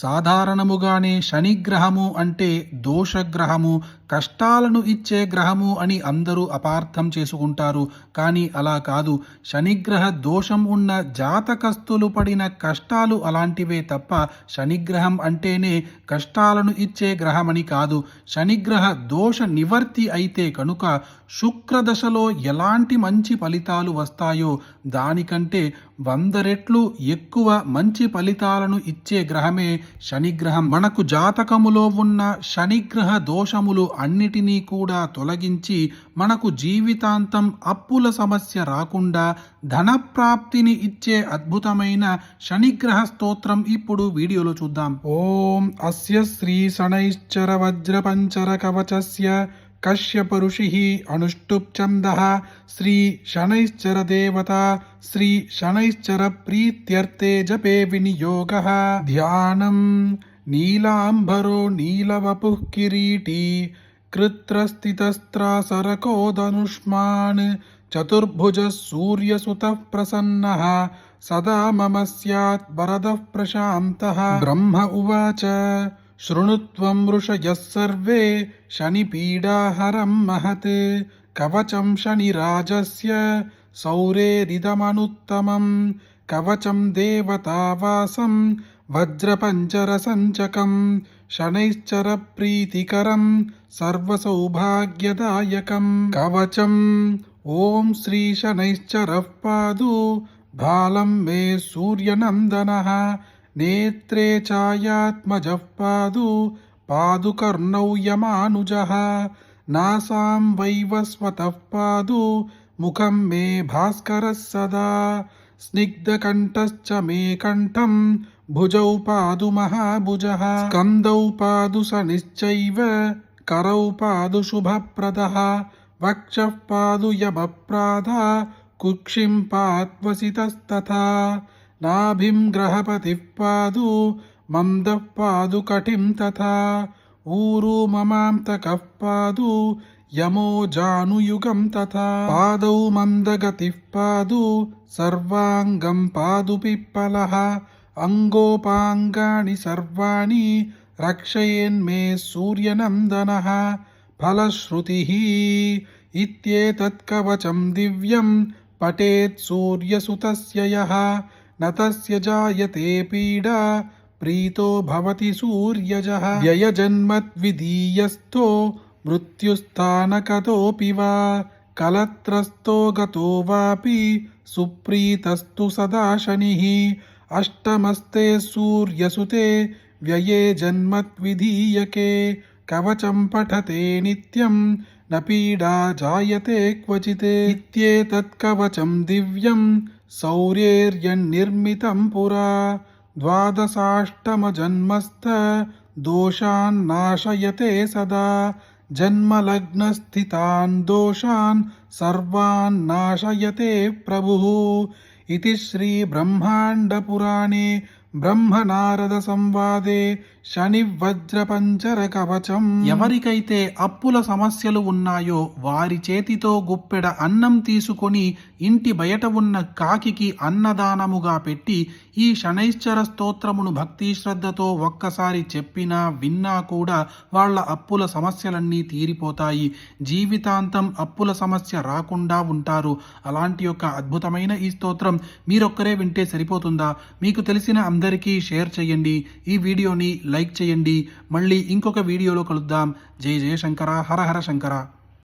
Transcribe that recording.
సాధారణముగానే శనిగ్రహము అంటే దోషగ్రహము, కష్టాలను ఇచ్చే గ్రహము అని అందరూ అపార్థం చేసుకుంటారు. కానీ అలా కాదు. శనిగ్రహ దోషం ఉన్న జాతకస్తులు పడిన కష్టాలు అలాంటివే తప్ప శనిగ్రహం అంటేనే కష్టాలను ఇచ్చే గ్రహమని కాదు. శనిగ్రహ దోష నివర్తి అయితే కనుక శుక్రదశలో ఎలాంటి మంచి ఫలితాలు వస్తాయో దానికంటే 100 రెట్లు ఎక్కువ మంచి ఫలితాలను ఇచ్చే గ్రహమే శనిగ్రహం. మనకు జాతకములో ఉన్న శనిగ్రహ దోషములు అన్నిటినీ కూడా తొలగించి మనకు జీవితాంతం అప్పుల సమస్య రాకుండా ధనప్రాప్తిని ఇచ్చే అద్భుతమైన శనిగ్రహ స్తోత్రం ఇప్పుడు వీడియోలో చూద్దాం. ఓం అస్య శ్రీ శనైశ్చర వజ్రపంచర కవచస్య కశ్యప ఋషి అనుష్టుప్ ఛందః శ్రీ శనైశ్చర దేవత శ్రీ శనైశ్చర ప్రీత్యర్థే జపే వినియోగః. ధ్యానం నీలాంబరో నీలవపుః కిరీటీ కృత్రస్థితస్త్రాసరకోదనుష్మాన్ చతుర్భుజः సూర్యసుతః ప్రసన్నః సదా మమ స్యాత్ వరదః ప్రశాంతః. బ్రహ్మ ఉవాచ శృణుత్వం ఋషయः సర్వే శనిపీడాహరం మహత్ కవచం శనిరాజస్య సౌరేరిదమనుత్తమం కవచం దేవతావాసం వజ్రపంచరసంచకం శనైశ్చర ప్రీతికరం సర్వసౌభాగ్యదాయకం. కవచం ఓం శ్రీ శనైశ్చరః పాదు బాలం మే సూర్యనందనః నేత్రే ఛాయాత్మజః పాదు పాదుకర్ణౌ యమానుజః నాసాం వైవస్వతః పాదు ముఖం మే భాస్కరः సదా స్నిగ్ధకంఠశ్చ మే కంఠం భుజౌ పాదు మహాభుజః స్కందౌ పాదు శనిశ్చైవ కరౌ పాదు శుభప్రదః వక్షః పాదు యమప్రాధ కుక్షిం పాత్వసితస్తథా నాభిం గ్రహపతిః పాదు మందః పాదు కటిం తథా ఊరు మమాంతకః పాదు యమో జానుయుగం తథా పాదౌ మందగతిః పాదు సర్వాంగం పాదు పిప్పలః అంగోపాంగాని సర్వాణి రక్షయేన్మే సూర్యనందనః. ఫలశ్రుతిః ఇత్యేతత్ కవచం దివ్యం పఠేత్ సూర్యసుతస్య యః న తస్య జాయతే పీడా ప్రీతో భవతి సూర్యజః. వ్యయజన్మద్విదీయస్థో మృత్యుస్థానకతోపి వా కలత్రస్థో గతో వాపి సుప్రీతస్తు సదా శనిః. అష్టమస్తే సూర్యసుతే వ్యయే జన్మద్విధీయకే కవచం పఠతే నిత్యం న పీడా జాయతే క్వచిత్. ఇత్యేతత్ కవచం దివ్యం శౌర్యేర్యన్నిర్మితం పురా ద్వాదశాష్టమజన్మస్థ దోషాన్ నాశయతే సదా జన్మలగ్నస్థితాన్ దోషాన్ సర్వాన్ నాశయతే ప్రభుః. ఇది శ్రీ బ్రహ్మాండ పురాణే బ్రహ్మనారద సంవాదే శని వజ్రపంచర కవచం. ఎవరికైతే అప్పుల సమస్యలు ఉన్నాయో వారి చేతితో గుప్పెడ అన్నం తీసుకొని ఇంటి బయట ఉన్న కాకికి అన్నదానముగా పెట్టి ఈ శనైశ్చర స్తోత్రమును భక్తి శ్రద్ధతో ఒక్కసారి చెప్పినా విన్నా కూడా వాళ్ళ అప్పుల సమస్యలన్నీ తీరిపోతాయి. జీవితాంతం అప్పుల సమస్య రాకుండా ఉంటారు. అలాంటి యొక్క అద్భుతమైన ఈ స్తోత్రం మీరొక్కరే వింటే సరిపోతుందా? మీకు తెలిసిన అందరికీ షేర్ చేయండి. ఈ వీడియోని లైక్ చేయండి. మళ్ళీ ఇంకొక వీడియోలో కలుద్దాం. జై జయ శంకర, హర హర శంకర.